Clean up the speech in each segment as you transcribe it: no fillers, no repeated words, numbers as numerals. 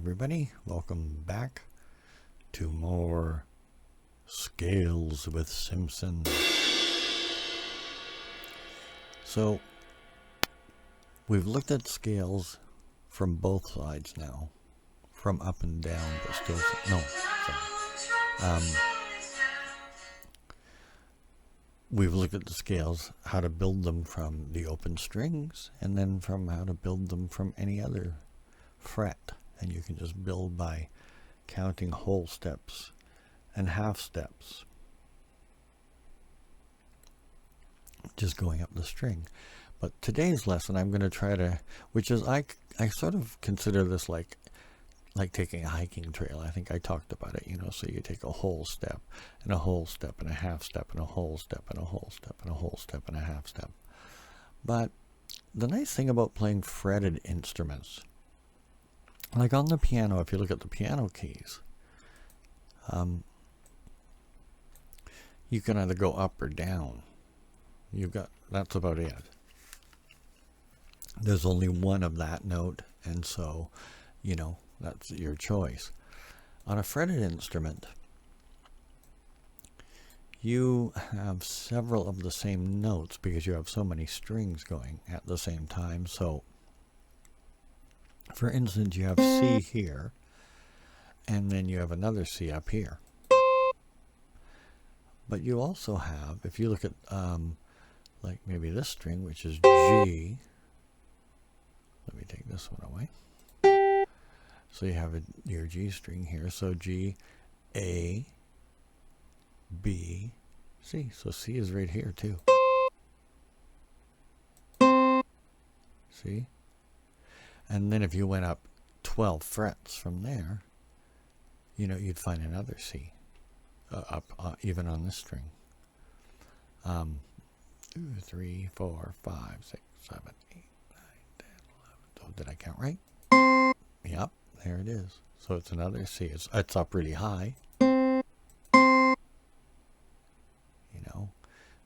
everybody, welcome back to more Scales with Simpson. So we've looked at scales from both sides now, from up and down, but still no, sorry. We've looked at the scales, how to build them from the open strings, and then from how to build them from any other fret. And you can just build by counting whole steps and half steps, just going up the string. But today's lesson I'm going to try to, which is I sort of consider this like taking a hiking trail. I think I talked about it, so you take a whole step and a whole step and a half step and a whole step and a whole step and a whole step and a half step. But the nice thing about playing fretted instruments, like on the piano, if you look at the piano keys, you can either go up or down. That's about it. There's only one of that note, and so, that's your choice. On a fretted instrument, you have several of the same notes because you have so many strings going at the same time. So, for instance, you have C here, and then you have another C up here. But you also have, if you look at, like maybe this string, which is G. Let me take this one away. So you have your G string here. So G, A, B, C. So C is right here too. See? And then if you went up 12 frets from there, you'd find another C up even on this string. 2, 3, 4, 5, 6, 7, 8, 9, 10, 11. Oh, did I count right? Yep, there it is. So it's another C. It's up really high,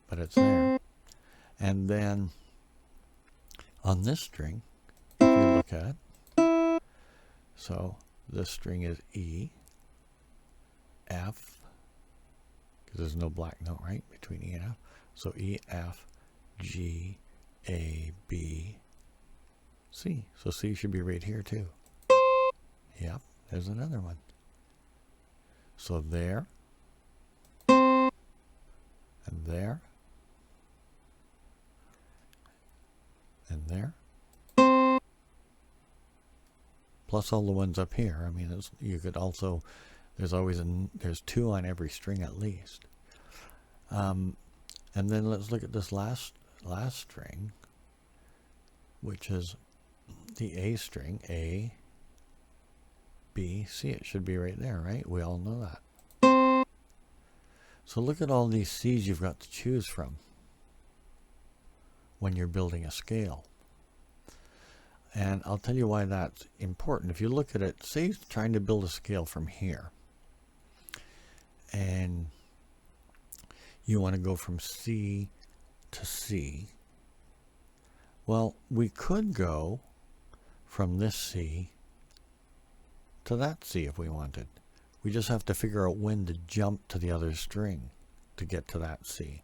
but it's there. And then on this string, if you look at, so this string is E, F, because there's no black note, right, between E and F. So E, F, G, A, B, C. So C should be right here too. Yep, there's another one. So there, and there, and there, plus all the ones up here. I mean, you could also, there's 2 on every string at least. And then let's look at this last string, which is the A string, A, B, C. It should be right there, right? We all know that. So look at all these C's you've got to choose from when you're building a scale. And I'll tell you why that's important. If you look at it, say you're trying to build a scale from here, and you want to go from C to C. Well, we could go from this C to that C if we wanted. We just have to figure out when to jump to the other string to get to that C.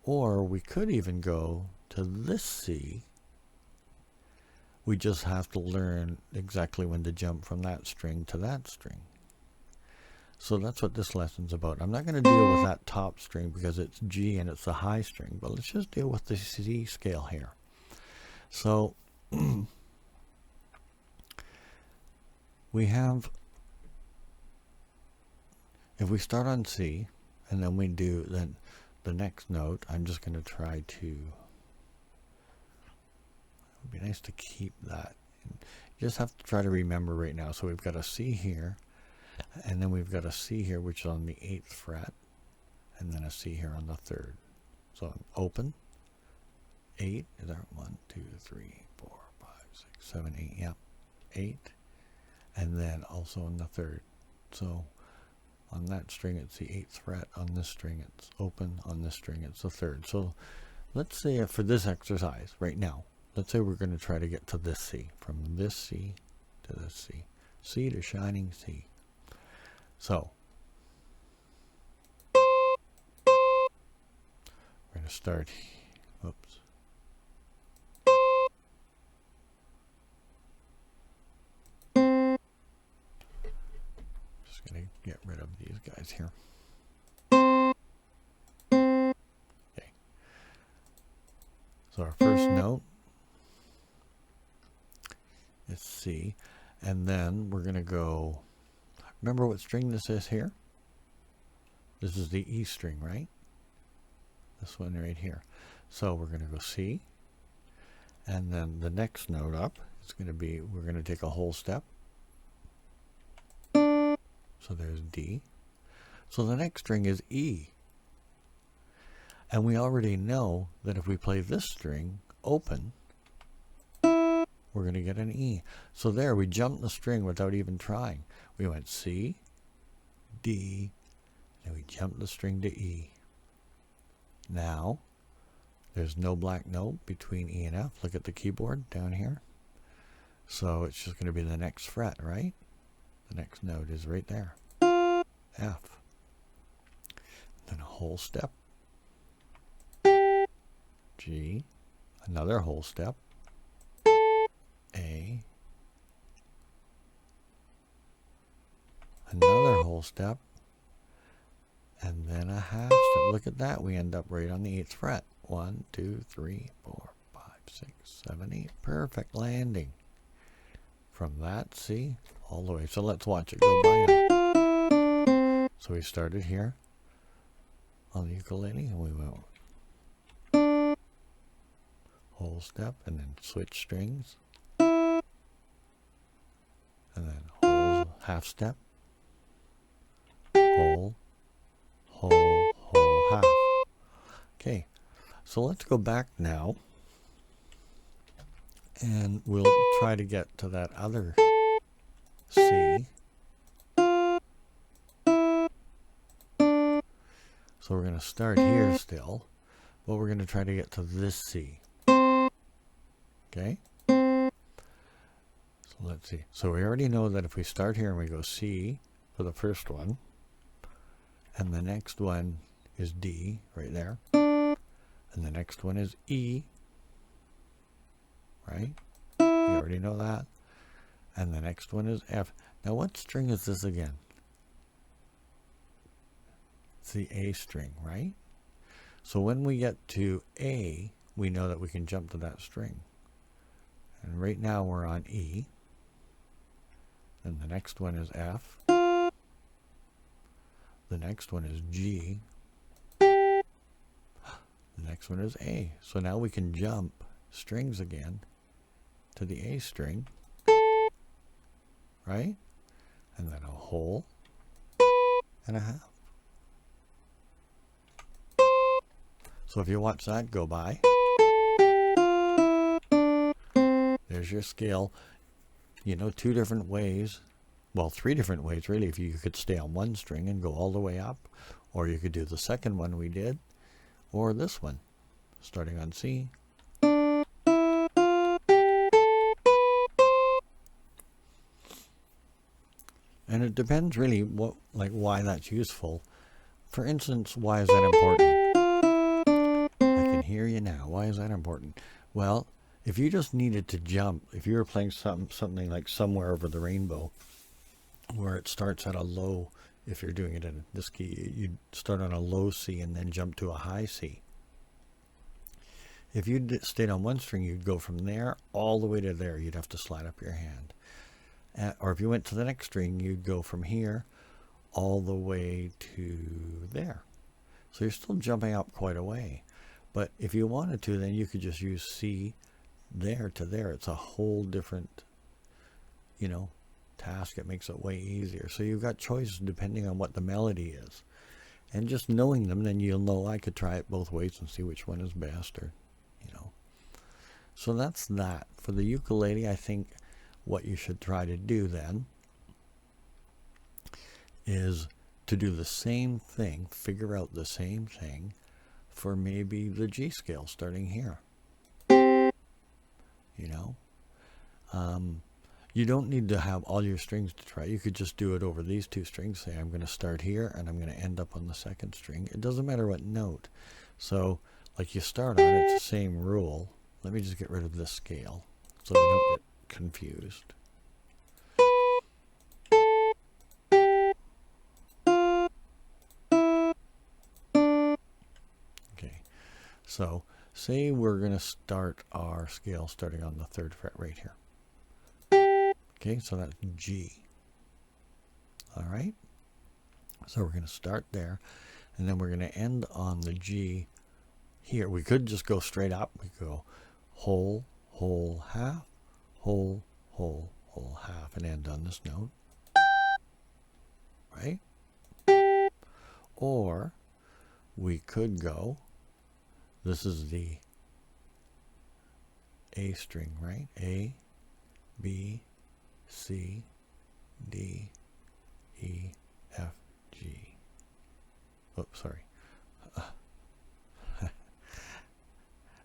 Or we could even go to this C. We just have to learn exactly when to jump from that string to that string. So that's what this lesson's about. I'm not going to deal with that top string because it's G and it's the high string, but let's just deal with the C scale here. So we have, if we start on C and then we do then the next note, I'm just going to try to, it would be nice to keep that. You just have to try to remember right now. So we've got a C here, and then we've got a C here, which is on the 8th fret, and then a C here on the 3rd. So open, 8, is that 1, 2, 3, 4, 5, 6, 7, 8, yep, 8, and then also on the 3rd. So on that string it's the 8th fret, on this string it's open, on this string it's the 3rd. So let's say for this exercise right now, let's say we're going to try to get to this C, from this C to this C. C to shining C. So we're going to start, oops. Just going to get rid of these guys here. Okay. So our first note is C, and then we're going to go, remember what string this is here? This is the E string, right? This one right here. So we're going to go C, and then the next note up is going to be, we're going to take a whole step. So there's D. So the next string is E. And we already know that if we play this string open, we're going to get an E. So there, we jumped the string without even trying. We went C, D, and we jumped the string to E. Now, there's no black note between E and F. Look at the keyboard down here. So it's just going to be the next fret, right? The next note is right there. F. Then a whole step. G. Another whole step. A. Another whole step. And then a half step. Look at that. We end up right on the 8th fret. 1, 2, 3, 4, 5, 6, 7, 8. Perfect landing. From that C all the way. So let's watch it go by now. So we started here on the ukulele and we went whole step and then switch strings. And then whole half step. Whole, half. Okay, so let's go back now and we'll try to get to that other C. So we're going to start here still, but we're going to try to get to this C. Okay? So let's see. So we already know that if we start here and we go C for the first one, and the next one is D right there, and the next one is E, right? We already know that. And the next one is F. Now what string is this again? It's the A string, right? So when we get to A, we know that we can jump to that string. And right now we're on E. And the next one is F. The next one is G. The next one is A. So now we can jump strings again to the A string, right? And then a whole and a half. So if you watch that go by, there's your scale. You know, 2 different ways, well, 3 different ways really. If you could stay on one string and go all the way up, or you could do the second one we did, or this one, starting on C. And it depends really what, like, why that's useful. For instance, why is that important? I can hear you now. Why is that important? Well, if you just needed to jump, if you were playing something like Somewhere Over the Rainbow, where it starts at a low, if you're doing it in this key, you'd start on a low C and then jump to a high C. If you stayed on one string, you'd go from there all the way to there. You'd have to slide up your hand. Or if you went to the next string, you'd go from here all the way to there. So you're still jumping up quite a way. But if you wanted to, then you could just use C there to there. It's a whole different, you know, task. It makes it way easier. So you've got choices depending on what the melody is. And just knowing them, then you'll know I could try it both ways and see which one is best, or, you know. So that's that. For the ukulele, I think what you should try to do then is to do the same thing, figure out the same thing for maybe the G scale starting here. You know, You don't need to have all your strings to try. You could just do it over these two strings. Say I'm going to start here and I'm going to end up on the second string. It doesn't matter what note. So like you start on, it's the same rule. Let me just get rid of this scale so we don't get confused. Okay, so say we're going to start our scale starting on the 3rd fret right here. Okay, so that's G. All right, so we're going to start there, and then we're going to end on the G here. We could just go straight up. We go whole, whole, half, whole, whole, whole, half, and end on this note, right? Or we could go, this is the A string, right? A, B, C, D, E, F, G. Oops, sorry.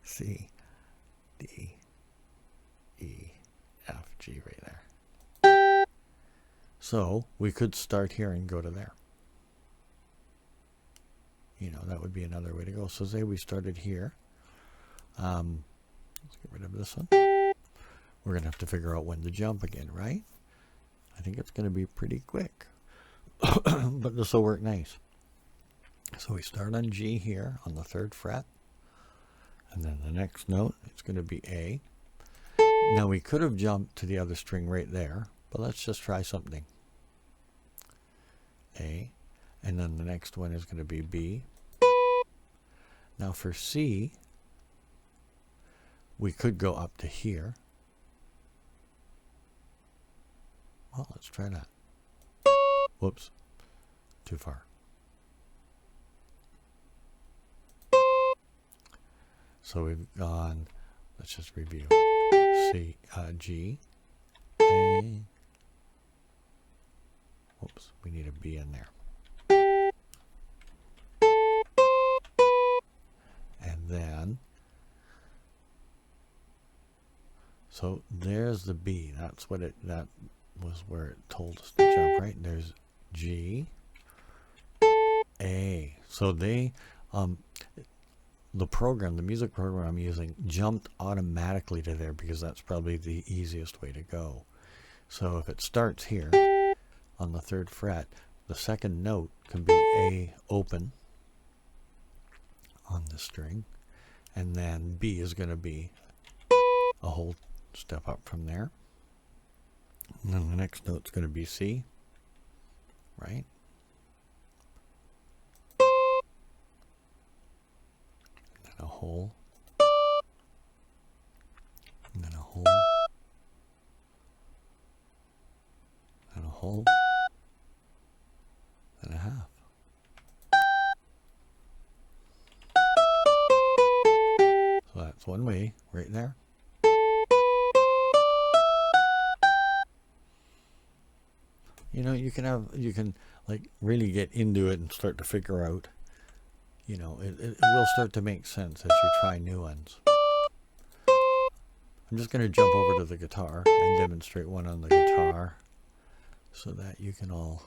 C, D, E, F, G right there. So we could start here and go to there. You know, that would be another way to go. So say we started here. Let's get rid of this one. We're going to have to figure out when to jump again, right? I think it's going to be pretty quick. But this will work nice. So we start on G here on the 3rd fret. And then the next note, it's going to be A. Now we could have jumped to the other string right there, but let's just try something. A. And then the next one is going to be B. Now for C, we could go up to here. Well, let's try that. Whoops, too far. So we've gone, let's just review. C, G, A. Whoops, we need a B in there. And then, so there's the B. That's what that was where it told us to jump, right? There's G, A. So they, the music program I'm using, jumped automatically to there because that's probably the easiest way to go. So if it starts here on the 3rd fret, the second note can be A open on the string, and then B is going to be a whole step up from there. And then the next note's going to be C, right? And then a whole, and then a whole, and a whole, and a half. So that's one way right there. You know, you can like really get into it and start to figure out, you know, it will start to make sense as you try new ones. I'm just going to jump over to the guitar and demonstrate one on the guitar so that you can all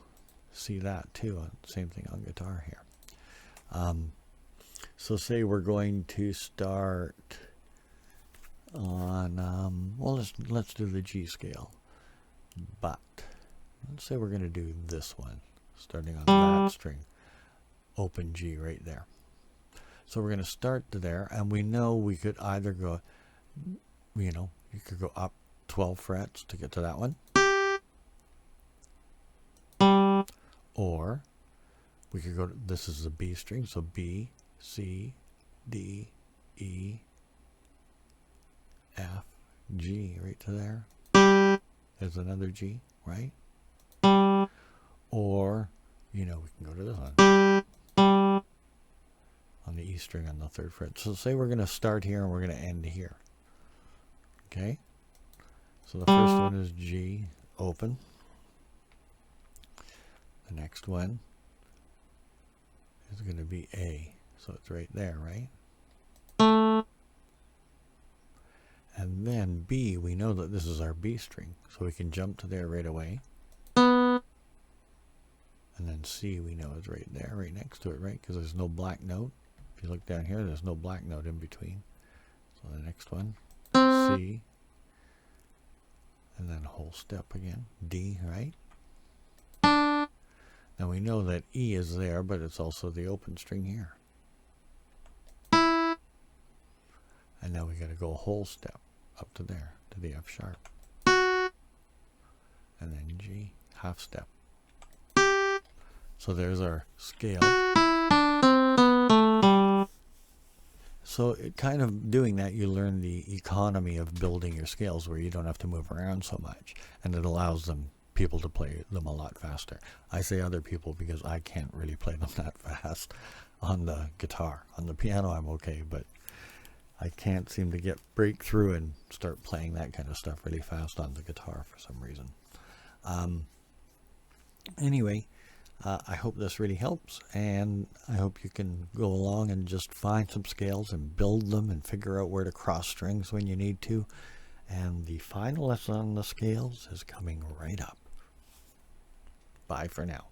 see that too. Same thing on guitar here. So say we're going to start on, well, let's do the G scale, but let's say we're going to do this one, starting on that string, open G right there. So we're going to start there, and we know we could either go, you know, you could go up 12 frets to get to that one, or we could go to, this is the B string, so B, C, D, E, F, G, right to there. There's another G, right? Or, you know, we can go to this one on the E string on the 3rd fret. So say we're going to start here and we're going to end here. Okay? So the first one is G, open. The next one is going to be A. So it's right there, right? And then B, we know that this is our B string, so we can jump to there right away. And then C, we know is right there, right next to it, right? Because there's no black note. If you look down here, there's no black note in between. So the next one, C, and then whole step again, D, right? Now we know that E is there, but it's also the open string here. And now we got to go a whole step up to there, to the F sharp. And then G, half step. So there's our scale. So it kind of doing that, you learn the economy of building your scales where you don't have to move around so much. And it allows people to play them a lot faster. I say other people because I can't really play them that fast on the guitar. On the piano I'm okay, but I can't seem to break through and start playing that kind of stuff really fast on the guitar for some reason. Anyway, I hope this really helps, and I hope you can go along and just find some scales and build them and figure out where to cross strings when you need to. And the final lesson on the scales is coming right up. Bye for now.